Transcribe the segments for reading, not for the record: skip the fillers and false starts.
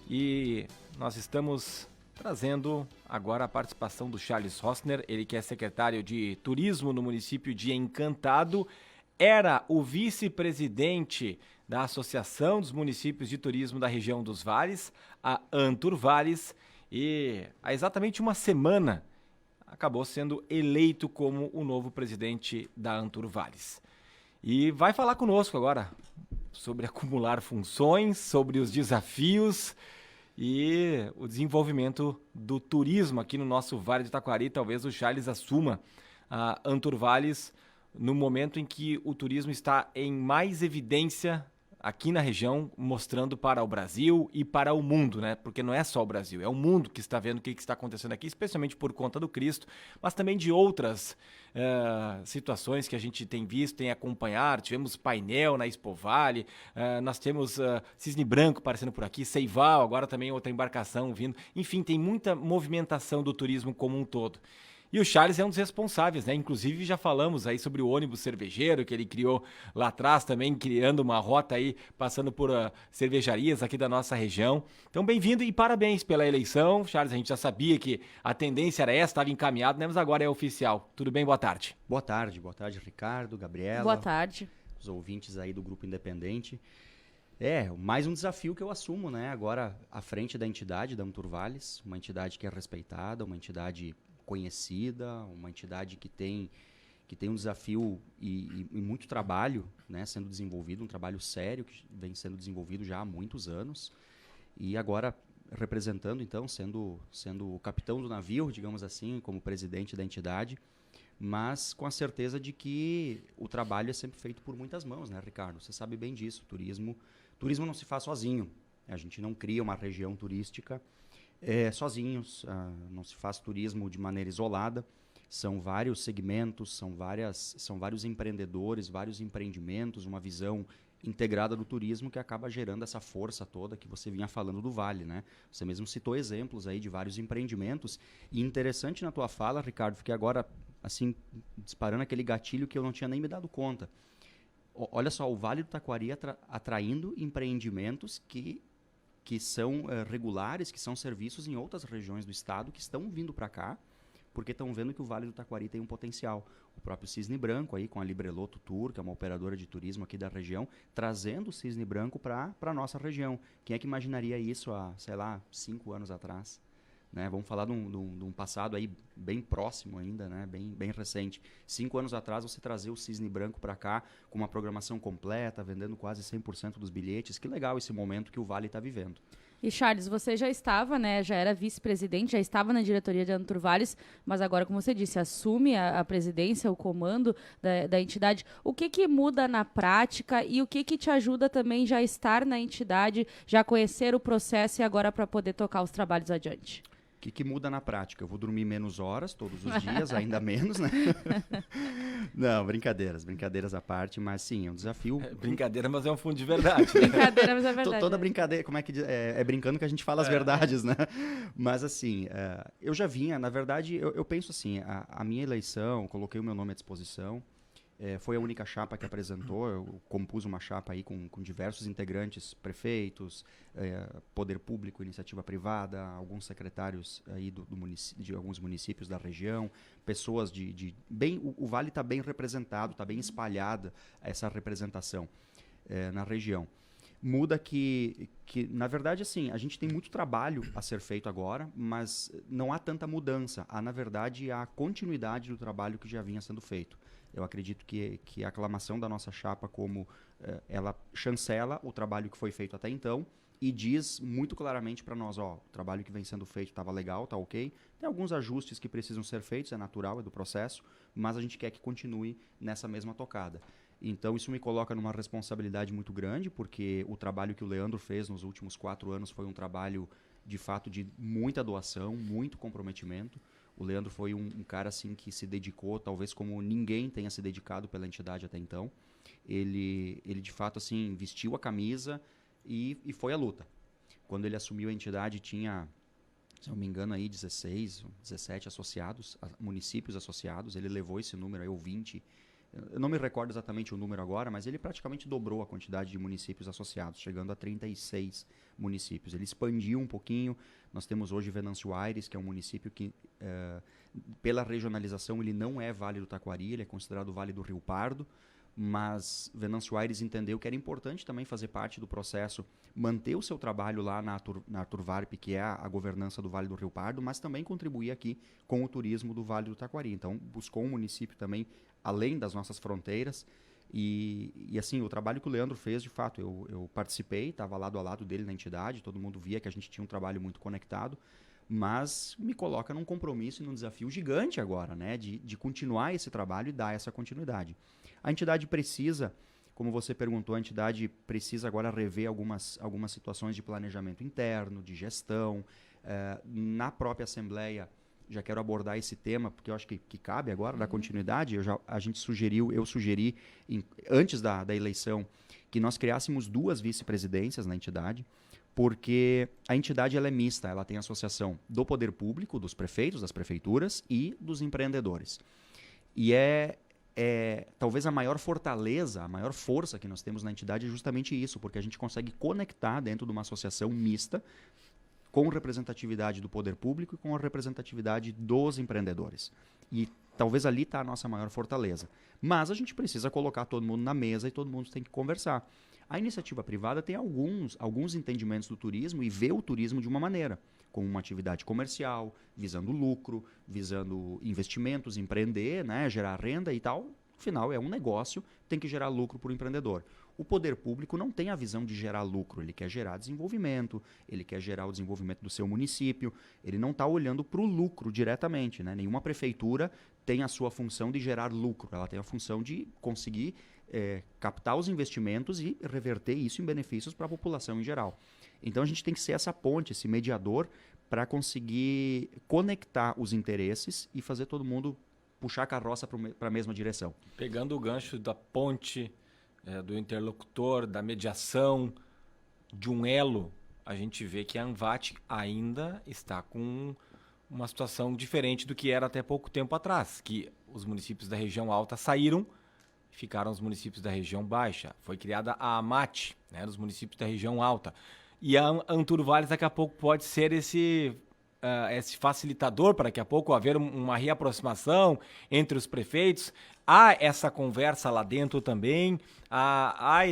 E nós estamos trazendo agora a participação do Charles Rossner, ele que é secretário de Turismo no município de Encantado, era o vice-presidente da Associação dos Municípios de Turismo da região dos Vales, a Anturvales, e há exatamente uma semana acabou sendo eleito como o novo presidente da Anturvales. E vai falar conosco agora sobre acumular funções, sobre os desafios e o desenvolvimento do turismo aqui no nosso Vale do Taquari. Talvez o Charles assuma a Anturvales no momento em que o turismo está em mais evidência aqui na região, mostrando para o Brasil e para o mundo, né? Porque não é só o Brasil, é o mundo que está vendo o que está acontecendo aqui, especialmente por conta do Cristo, mas também de outras situações que a gente tem visto, tem acompanhado. Tivemos painel na Expo Vale, nós temos Cisne Branco aparecendo por aqui, Seival, agora também outra embarcação vindo. Enfim, tem muita movimentação do turismo como um todo. E o Charles é um dos responsáveis, né? Inclusive já falamos aí sobre o ônibus cervejeiro que ele criou lá atrás também, criando uma rota aí, passando por cervejarias aqui da nossa região. Então bem-vindo e parabéns pela eleição. Charles, a gente já sabia que a tendência era essa, estava encaminhado, né? Mas agora é oficial. Tudo bem? Boa tarde. Boa tarde, Ricardo, Gabriela. Boa tarde. Os ouvintes aí do Grupo Independente. Mais um desafio que eu assumo, né? Agora à frente da entidade, da Anturvales, uma entidade que é respeitada, uma entidade conhecida, uma entidade que tem um desafio e muito trabalho, né, sendo desenvolvido, um trabalho sério que vem sendo desenvolvido já há muitos anos. E agora representando, então, sendo o capitão do navio, digamos assim, como presidente da entidade, mas com a certeza de que o trabalho é sempre feito por muitas mãos, né, Ricardo? Você sabe bem disso, turismo não se faz sozinho. A gente não cria uma região turística sozinhos, não se faz turismo de maneira isolada, são vários segmentos, são vários empreendedores, vários empreendimentos, uma visão integrada do turismo que acaba gerando essa força toda que você vinha falando do Vale, né? Você mesmo citou exemplos aí de vários empreendimentos, e interessante na tua fala, Ricardo, fiquei agora assim disparando aquele gatilho que eu não tinha nem me dado conta. Olha só, o Vale do Taquari atraindo empreendimentos que são regulares, que são serviços em outras regiões do estado, que estão vindo para cá, porque estão vendo que o Vale do Taquari tem um potencial. O próprio Cisne Branco, aí, com a Libreloto Tour, que é uma operadora de turismo aqui da região, trazendo o Cisne Branco para a nossa região. Quem é que imaginaria isso há, 5 anos atrás? Né? Vamos falar de um passado aí bem próximo ainda, né? bem recente. 5 anos atrás, você trazer o Cisne Branco para cá com uma programação completa, vendendo quase 100% dos bilhetes. Que legal esse momento que o Vale está vivendo. E Charles, você já estava, né, já era vice-presidente, já estava na diretoria de Anturvales, mas agora, como você disse, assume a presidência, o comando da entidade. O que muda na prática e o que te ajuda também já estar na entidade, já conhecer o processo e agora para poder tocar os trabalhos adiante? O que muda na prática? Eu vou dormir menos horas todos os dias, ainda menos, né? Não, brincadeiras à parte, mas sim, é um desafio. Brincadeira, mas é um fundo de verdade. Né? Brincadeira, mas é verdade. Toda brincadeira, como é que é brincando que a gente fala as verdades, né? Mas assim, eu já vinha, na verdade, eu penso assim, a minha eleição, coloquei o meu nome à disposição, foi a única chapa que apresentou. Eu compus uma chapa aí com diversos integrantes, prefeitos, poder público, iniciativa privada, alguns secretários aí de alguns municípios da região, pessoas o Vale está bem representado, está bem espalhada essa representação na região. Muda que, na verdade, assim, a gente tem muito trabalho a ser feito agora, mas não há tanta mudança. Há, na verdade, a continuidade do trabalho que já vinha sendo feito. Eu acredito que a aclamação da nossa chapa ela chancela o trabalho que foi feito até então e diz muito claramente para nós, o trabalho que vem sendo feito estava legal, está ok. Tem alguns ajustes que precisam ser feitos, é natural, é do processo, mas a gente quer que continue nessa mesma tocada. Então isso me coloca numa responsabilidade muito grande, porque o trabalho que o Leandro fez nos últimos 4 anos foi um trabalho, de fato, de muita doação, muito comprometimento. O Leandro foi um cara assim que se dedicou, talvez como ninguém tenha se dedicado pela entidade até então. Ele de fato assim vestiu a camisa e foi à luta. Quando ele assumiu a entidade tinha, se não me engano, aí 16, 17 associados, municípios associados. Ele levou esse número aí, ou 20, Eu não me recordo exatamente o número agora, mas ele praticamente dobrou a quantidade de municípios associados, chegando a 36 municípios. Ele expandiu um pouquinho. Nós temos hoje Venâncio Aires, que é um município que, pela regionalização, ele não é Vale do Taquari, ele é considerado Vale do Rio Pardo, mas Venâncio Aires entendeu que era importante também fazer parte do processo, manter o seu trabalho lá na Turvarp, que é a governança do Vale do Rio Pardo, mas também contribuir aqui com o turismo do Vale do Taquari. Então, buscou um município também além das nossas fronteiras. E assim, o trabalho que o Leandro fez, de fato, eu participei, estava lado a lado dele na entidade, todo mundo via que a gente tinha um trabalho muito conectado, mas me coloca num compromisso e num desafio gigante agora, né, de continuar esse trabalho e dar essa continuidade. A entidade precisa, como você perguntou, a entidade precisa agora rever algumas situações de planejamento interno, de gestão. Na própria Assembleia, já quero abordar esse tema, porque eu acho que cabe agora, da continuidade. Eu sugeri, antes da eleição, que nós criássemos 2 vice-presidências na entidade, porque a entidade ela é mista, ela tem associação do poder público, dos prefeitos, das prefeituras e dos empreendedores. E talvez a maior fortaleza, a maior força que nós temos na entidade é justamente isso, porque a gente consegue conectar dentro de uma associação mista com representatividade do poder público e com a representatividade dos empreendedores. E talvez ali está a nossa maior fortaleza. Mas a gente precisa colocar todo mundo na mesa e todo mundo tem que conversar. A iniciativa privada tem alguns entendimentos do turismo e vê o turismo de uma maneira, como uma atividade comercial, visando lucro, visando investimentos, empreender, né, gerar renda e tal. Afinal, é um negócio, tem que gerar lucro para o empreendedor. O poder público não tem a visão de gerar lucro, ele quer gerar desenvolvimento, ele quer gerar o desenvolvimento do seu município, ele não está olhando para o lucro diretamente, né? Nenhuma prefeitura tem a sua função de gerar lucro, ela tem a função de conseguir captar os investimentos e reverter isso em benefícios para a população em geral. Então a gente tem que ser essa ponte, esse mediador, para conseguir conectar os interesses e fazer todo mundo puxar a carroça para a mesma direção. Pegando o gancho da ponte, do interlocutor, da mediação, de um elo, a gente vê que a ANVAT ainda está com uma situação diferente do que era até pouco tempo atrás, que os municípios da região alta saíram, ficaram os municípios da região baixa. Foi criada a AMAT, né, dos municípios da região alta. E a Anturvales daqui a pouco pode ser esse facilitador para daqui a pouco haver uma reaproximação entre os prefeitos. Há essa conversa lá dentro também, há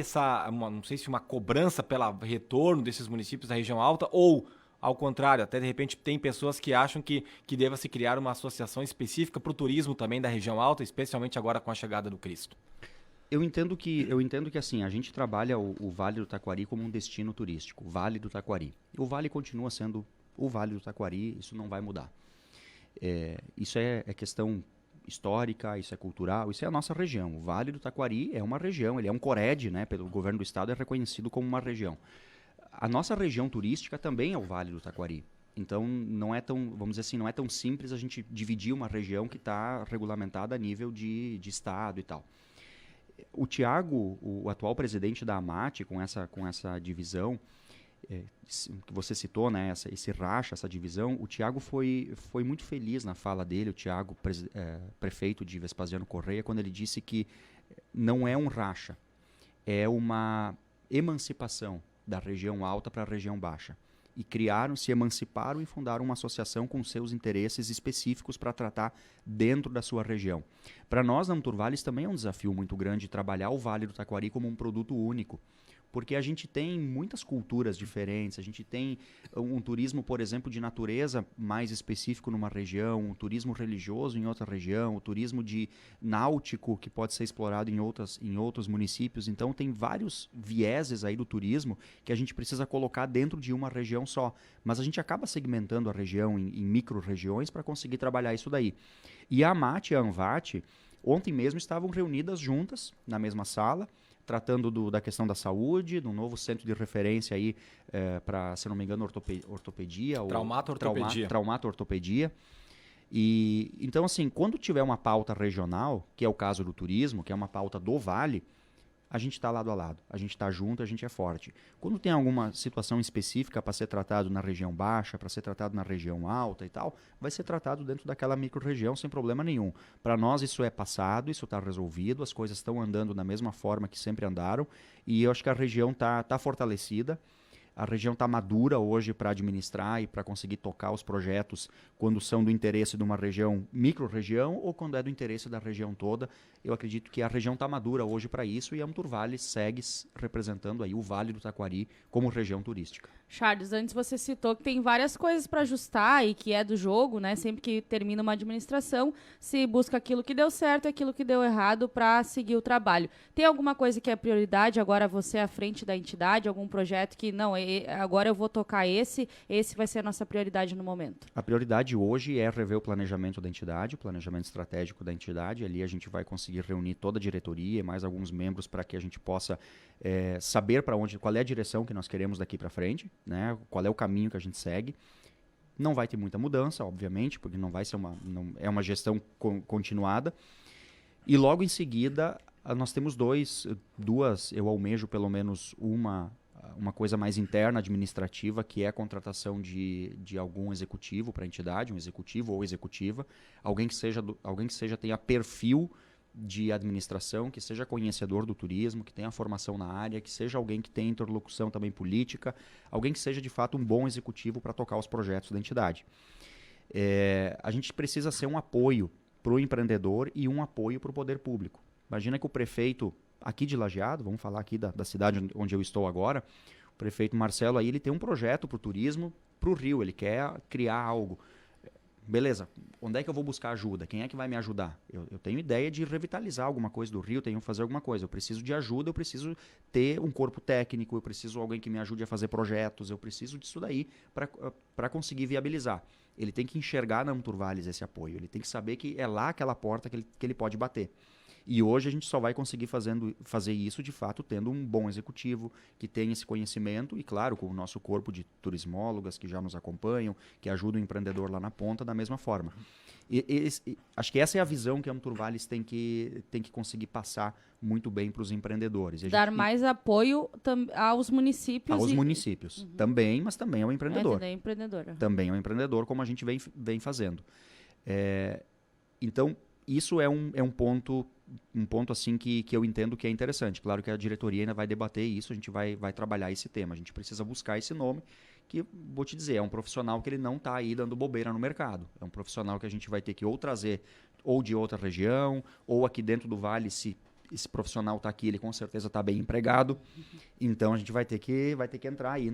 não sei se uma cobrança pelo retorno desses municípios da região alta, ou, ao contrário, até de repente tem pessoas que acham que deva se criar uma associação específica para o turismo também da região alta, especialmente agora com a chegada do Cristo. Eu entendo que assim, a gente trabalha o Vale do Taquari como um destino turístico, Vale do Taquari. O Vale continua sendo o Vale do Taquari, isso não vai mudar. Isso é questão histórica, isso é cultural, isso é a nossa região. O Vale do Taquari é uma região, ele é um CORED, né, pelo governo do estado, é reconhecido como uma região. A nossa região turística também é o Vale do Taquari. Então, não é tão, vamos dizer assim, não é tão simples a gente dividir uma região que está regulamentada a nível de estado e tal. O Tiago, o atual presidente da AMAT, com essa divisão, que você citou, né, esse racha, essa divisão, o Tiago foi muito feliz na fala dele, o Tiago, prefeito de Vespasiano Correia, quando ele disse que não é um racha, é uma emancipação da região alta para a região baixa. E se emanciparam e fundaram uma associação com seus interesses específicos para tratar dentro da sua região. Para nós, na Anturvales, também é um desafio muito grande trabalhar o Vale do Taquari como um produto único, porque a gente tem muitas culturas diferentes, a gente tem um turismo, por exemplo, de natureza mais específico numa região, um turismo religioso em outra região, o turismo de náutico que pode ser explorado em outros municípios. Então tem vários vieses aí do turismo que a gente precisa colocar dentro de uma região só. Mas a gente acaba segmentando a região em micro-regiões para conseguir trabalhar isso daí. E a AMAT e a ANVAT, ontem mesmo estavam reunidas juntas na mesma sala, tratando da questão da saúde, de um novo centro de referência aí para, se não me engano, ortopedia. Traumato-ortopedia. E, então, assim, quando tiver uma pauta regional, que é o caso do turismo, que é uma pauta do Vale, a gente está lado a lado, a gente está junto, a gente é forte. Quando tem alguma situação específica para ser tratado na região baixa, para ser tratado na região alta e tal, vai ser tratado dentro daquela micro-região sem problema nenhum. Para nós isso é passado, isso está resolvido, as coisas estão andando da mesma forma que sempre andaram e eu acho que a região está fortalecida. A região está madura hoje para administrar e para conseguir tocar os projetos quando são do interesse de uma região, micro-região, ou quando é do interesse da região toda. Eu acredito que a região está madura hoje para isso e a Muturvales segue representando aí o Vale do Taquari como região turística. Charles, antes você citou que tem várias coisas para ajustar e que é do jogo, né? Sempre que termina uma administração, se busca aquilo que deu certo e aquilo que deu errado para seguir o trabalho. Tem alguma coisa que é prioridade agora você à frente da entidade? Algum projeto que, não, agora eu vou tocar esse vai ser a nossa prioridade no momento? A prioridade hoje é rever o planejamento da entidade, o planejamento estratégico da entidade. Ali a gente vai conseguir reunir toda a diretoria e mais alguns membros para que a gente possa saber qual é a direção que nós queremos daqui para frente, né? Qual é o caminho que a gente segue. Não vai ter muita mudança, obviamente, porque não vai ser é uma gestão continuada. E logo em seguida, nós temos eu almejo pelo menos uma coisa mais interna, administrativa, que é a contratação de algum executivo para a entidade, um executivo ou executiva, alguém que tenha perfil de administração, que seja conhecedor do turismo, que tenha formação na área, que seja alguém que tenha interlocução também política, alguém que seja de fato um bom executivo para tocar os projetos da entidade. A gente precisa ser um apoio para o empreendedor e um apoio para o poder público. Imagina que o prefeito aqui de Lajeado, vamos falar aqui da cidade onde eu estou agora, o prefeito Marcelo aí, ele tem um projeto para o turismo, para o Rio, ele quer criar algo. Beleza, onde é que eu vou buscar ajuda? Quem é que vai me ajudar? Eu tenho ideia de revitalizar alguma coisa do Rio, tenho que fazer alguma coisa. Eu preciso de ajuda, eu preciso ter um corpo técnico, eu preciso de alguém que me ajude a fazer projetos, eu preciso disso daí para conseguir viabilizar. Ele tem que enxergar na Muturvales esse apoio, ele tem que saber que é lá aquela porta que ele pode bater. E hoje a gente só vai conseguir fazer isso, de fato, tendo um bom executivo que tenha esse conhecimento e, claro, com o nosso corpo de turismólogas que já nos acompanham, que ajudam o empreendedor lá na ponta da mesma forma. Acho que essa é a visão que a Muturvales tem que conseguir passar muito bem para os empreendedores. Dar mais apoio aos municípios. Aos municípios. Também, mas também ao empreendedor. Também é empreendedor. Também ao empreendedor, como a gente vem fazendo. Então, isso é um ponto assim que eu entendo que é interessante. Claro que a diretoria ainda vai debater isso, a gente vai trabalhar esse tema. A gente precisa buscar esse nome que, vou te dizer, é um profissional que ele não está aí dando bobeira no mercado. É um profissional que a gente vai ter que ou trazer ou de outra região, ou aqui dentro do Vale, se esse profissional está aqui, ele com certeza está bem empregado. Então a gente vai ter que entrar aí,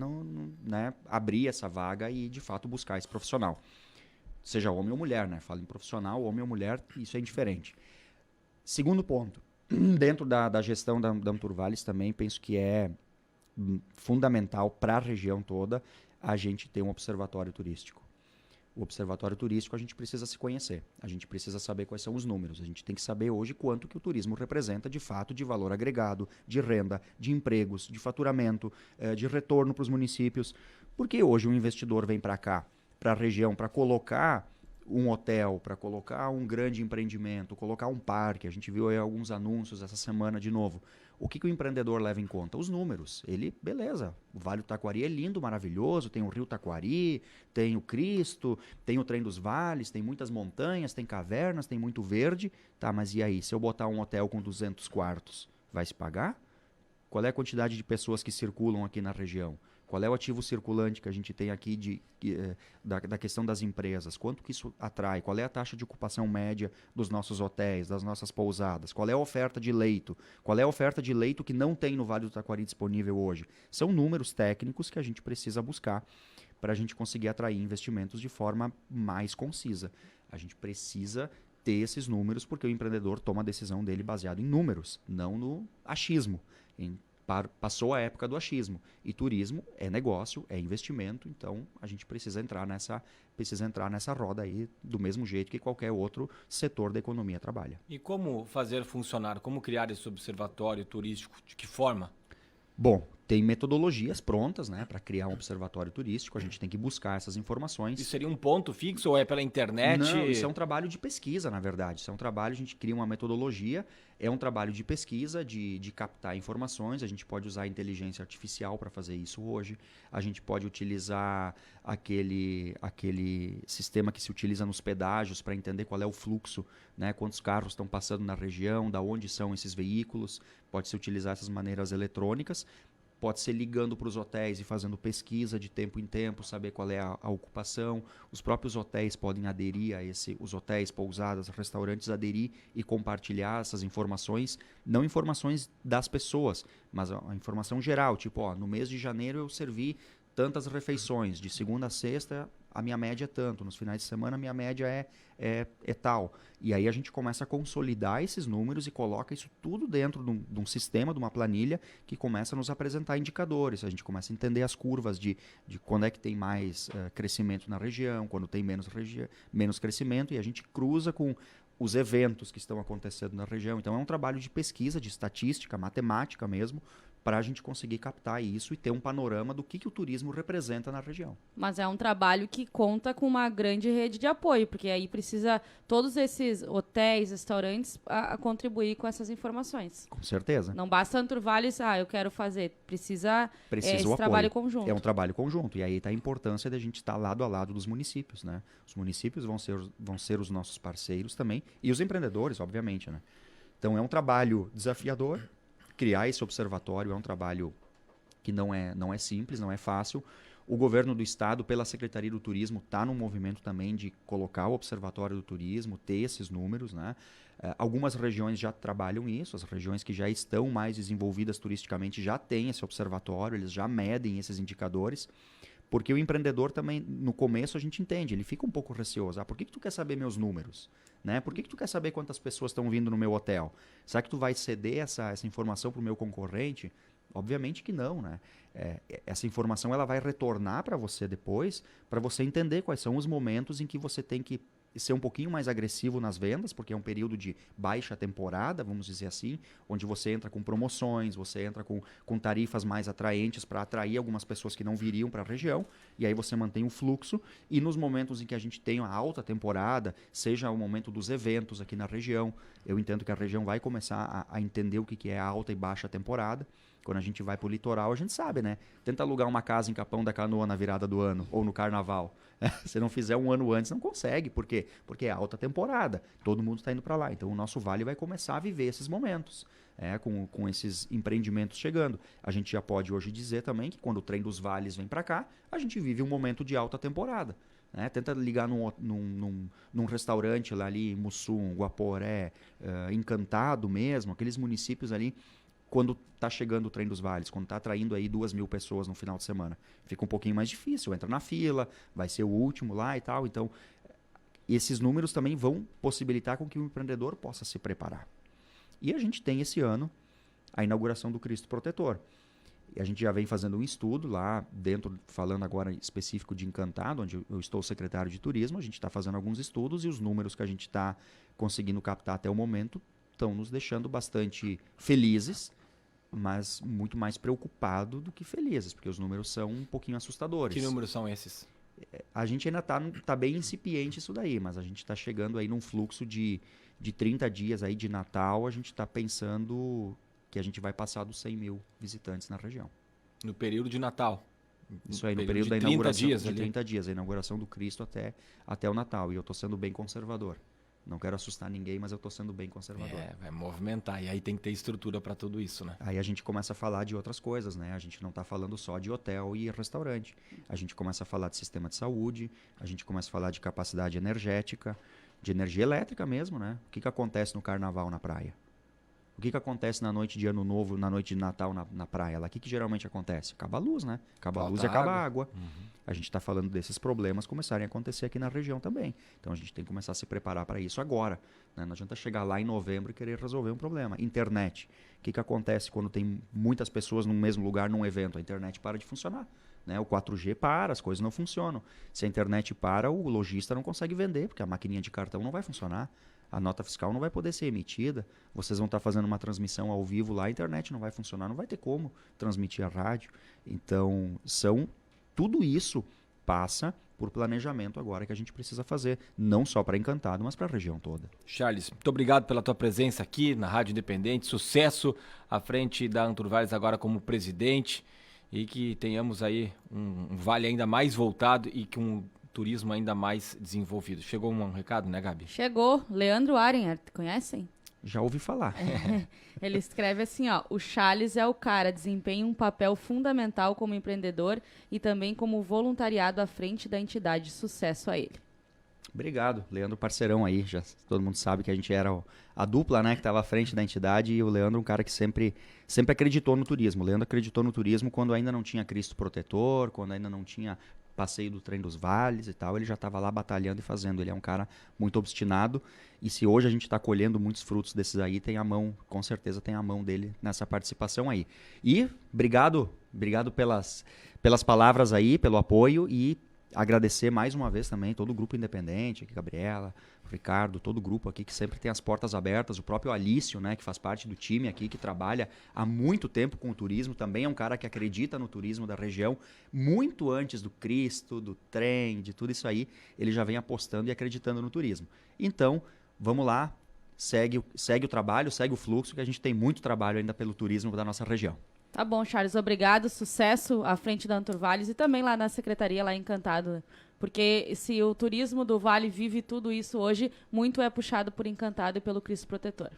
né, abrir essa vaga e, de fato, buscar esse profissional. Seja homem ou mulher, né? Falo em profissional, homem ou mulher, isso é indiferente. Segundo ponto, dentro da gestão da Muturvales também, penso que é fundamental para a região toda a gente ter um observatório turístico. O observatório turístico a gente precisa se conhecer, a gente precisa saber quais são os números, a gente tem que saber hoje quanto que o turismo representa de fato de valor agregado, de renda, de empregos, de faturamento, de retorno para os municípios. Porque hoje o investidor vem para cá, para a região, para colocar um hotel, para colocar um grande empreendimento, colocar um parque. A gente viu aí alguns anúncios essa semana de novo. O que o empreendedor leva em conta? Os números. Beleza, o Vale do Taquari é lindo, maravilhoso, tem o Rio Taquari, tem o Cristo, tem o Trem dos Vales, tem muitas montanhas, tem cavernas, tem muito verde. Tá, mas e aí, se eu botar um hotel com 200 quartos, vai se pagar? Qual é a quantidade de pessoas que circulam aqui na região? Qual é o ativo circulante que a gente tem aqui da questão das empresas? Quanto que isso atrai? Qual é a taxa de ocupação média dos nossos hotéis, das nossas pousadas? Qual é a oferta de leito? Qual é a oferta de leito que não tem no Vale do Taquari disponível hoje? São números técnicos que a gente precisa buscar para a gente conseguir atrair investimentos de forma mais concisa. A gente precisa ter esses números porque o empreendedor toma a decisão dele baseado em números, não no achismo. Passou a época do achismo. E turismo é negócio, é investimento, então a gente precisa entrar nessa roda aí do mesmo jeito que qualquer outro setor da economia trabalha. E como fazer funcionar? Como criar esse observatório turístico? De que forma? Bom, tem metodologias prontas, né, para criar um observatório turístico. A gente tem que buscar essas informações. Isso seria um ponto fixo ou é pela internet? Não, isso é um trabalho de pesquisa, na verdade. Isso é um trabalho, a gente cria uma metodologia, é um trabalho de pesquisa, de captar informações. A gente pode usar a inteligência artificial para fazer isso hoje. A gente pode utilizar aquele sistema que se utiliza nos pedágios para entender qual é o fluxo, né, quantos carros estão passando na região, da onde são esses veículos. Pode-se utilizar essas maneiras eletrônicas. Pode ser ligando para os hotéis e fazendo pesquisa de tempo em tempo, saber qual é a ocupação. Os próprios hotéis podem aderir a os hotéis, pousadas, restaurantes, aderir e compartilhar essas informações. Não informações das pessoas, mas a informação geral. Tipo, no mês de janeiro eu servi tantas refeições. De segunda a sexta, a minha média é tanto. Nos finais de semana, a minha média é tal. E aí a gente começa a consolidar esses números e coloca isso tudo dentro de um sistema, de uma planilha, que começa a nos apresentar indicadores. A gente começa a entender as curvas de quando é que tem mais crescimento na região, quando tem menos crescimento, e a gente cruza com os eventos que estão acontecendo na região. Então é um trabalho de pesquisa, de estatística, matemática mesmo, para a gente conseguir captar isso e ter um panorama do que o turismo representa na região. Mas é um trabalho que conta com uma grande rede de apoio, porque aí precisa todos esses hotéis, restaurantes a contribuir com essas informações. Com certeza. Não basta Anturvalles, eu quero fazer. Precisa esse o trabalho conjunto. É um trabalho conjunto. E aí está a importância da gente estar lado a lado dos municípios, né? Os municípios vão ser os nossos parceiros também, e os empreendedores, obviamente, né? Então é um trabalho desafiador. Criar esse observatório é um trabalho que não é simples, não é fácil. O governo do estado, pela Secretaria do Turismo, está num movimento também de colocar o Observatório do Turismo, ter esses números, né? Algumas regiões já trabalham isso, as regiões que já estão mais desenvolvidas turisticamente já têm esse observatório, eles já medem esses indicadores, porque o empreendedor também, no começo a gente entende, ele fica um pouco receoso. Por que tu quer saber meus números? Né? Por que tu quer saber quantas pessoas estão vindo no meu hotel? Será que tu vai ceder essa informação para o meu concorrente? Obviamente que não, né? Essa informação ela vai retornar para você depois, para você entender quais são os momentos em que você tem que ser um pouquinho mais agressivo nas vendas, porque é um período de baixa temporada, vamos dizer assim, onde você entra com promoções, você entra com tarifas mais atraentes para atrair algumas pessoas que não viriam para a região, e aí você mantém o fluxo, e nos momentos em que a gente tem a alta temporada, seja o momento dos eventos aqui na região, eu entendo que a região vai começar a entender o que é a alta e baixa temporada. Quando a gente vai para o litoral, a gente sabe, né? Tenta alugar uma casa em Capão da Canoa na virada do ano, ou no carnaval. Se não fizer um ano antes, não consegue. Por quê? Porque é alta temporada. Todo mundo está indo para lá. Então, o nosso vale vai começar a viver esses momentos, com esses empreendimentos chegando. A gente já pode hoje dizer também que quando o trem dos vales vem para cá, a gente vive um momento de alta temporada. Tenta ligar num restaurante lá ali em Mussum, Guaporé, Encantado mesmo, aqueles municípios ali, quando está chegando o trem dos vales, quando está atraindo aí 2.000 pessoas no final de semana. Fica um pouquinho mais difícil, entra na fila, vai ser o último lá e tal. Então, esses números também vão possibilitar com que o empreendedor possa se preparar. E a gente tem esse ano a inauguração do Cristo Protetor. E a gente já vem fazendo um estudo lá dentro, falando agora específico de Encantado, onde eu estou secretário de turismo, a gente está fazendo alguns estudos e os números que a gente está conseguindo captar até o momento estão nos deixando bastante felizes, mas muito mais preocupado do que felizes, porque os números são um pouquinho assustadores. Que números são esses? A gente ainda tá bem incipiente isso daí, mas a gente está chegando aí num fluxo de 30 dias aí de Natal, a gente está pensando que a gente vai passar dos 100 mil visitantes na região. No período de Natal? Isso aí, no período da inauguração de 30 dias, a inauguração do Cristo até o Natal, e eu estou sendo bem conservador. Não quero assustar ninguém, mas eu estou sendo bem conservador. Vai movimentar. E aí tem que ter estrutura para tudo isso, né? Aí a gente começa a falar de outras coisas, né? A gente não está falando só de hotel e restaurante. A gente começa a falar de sistema de saúde, a gente começa a falar de capacidade energética, de energia elétrica mesmo, né? O que acontece no carnaval na praia? O que acontece na noite de Ano Novo, na noite de Natal na praia? Lá, o que geralmente acontece? Acaba a luz, né? Acaba a luz e acaba a água. Uhum. A gente está falando desses problemas começarem a acontecer aqui na região também. Então a gente tem que começar a se preparar para isso agora, né? Não adianta chegar lá em novembro e querer resolver um problema. Internet. O que acontece quando tem muitas pessoas no mesmo lugar num evento? A internet para de funcionar. Né? O 4G para, as coisas não funcionam. Se a internet para, o lojista não consegue vender, porque a maquininha de cartão não vai funcionar. A nota fiscal não vai poder ser emitida, vocês vão estar fazendo uma transmissão ao vivo lá, a internet não vai funcionar, não vai ter como transmitir a rádio. Então, tudo isso passa por planejamento agora que a gente precisa fazer, não só para Encantado, mas para a região toda. Charles, muito obrigado pela tua presença aqui na Rádio Independente, sucesso à frente da Anturvales agora como presidente e que tenhamos aí um vale ainda mais voltado e que um turismo ainda mais desenvolvido. Chegou um recado, né, Gabi? Chegou. Leandro Arenhart, conhecem? Já ouvi falar. Ele escreve assim, ó, o Charles é o cara, desempenha um papel fundamental como empreendedor e também como voluntariado à frente da entidade. Sucesso a ele. Obrigado, Leandro, parceirão aí, já todo mundo sabe que a gente era a dupla, né, que estava à frente da entidade, e o Leandro um cara que sempre acreditou no turismo. O Leandro acreditou no turismo quando ainda não tinha Cristo Protetor, quando ainda não tinha passeio do Trem dos Vales e tal, ele já estava lá batalhando e fazendo. Ele é um cara muito obstinado, e se hoje a gente está colhendo muitos frutos desses aí, com certeza tem a mão dele nessa participação aí. E obrigado pelas palavras aí, pelo apoio, e agradecer mais uma vez também todo o grupo independente, aqui, Gabriela, Ricardo, todo o grupo aqui que sempre tem as portas abertas, o próprio Alício, né, que faz parte do time aqui, que trabalha há muito tempo com o turismo, também é um cara que acredita no turismo da região, muito antes do Cristo, do trem, de tudo isso aí, ele já vem apostando e acreditando no turismo. Então, vamos lá, segue o trabalho, segue o fluxo, que a gente tem muito trabalho ainda pelo turismo da nossa região. Tá bom, Charles, obrigado, sucesso à frente da Anturvales e também lá na secretaria, lá em Encantado, porque se o turismo do Vale vive tudo isso hoje, muito é puxado por Encantado e pelo Cristo Protetor.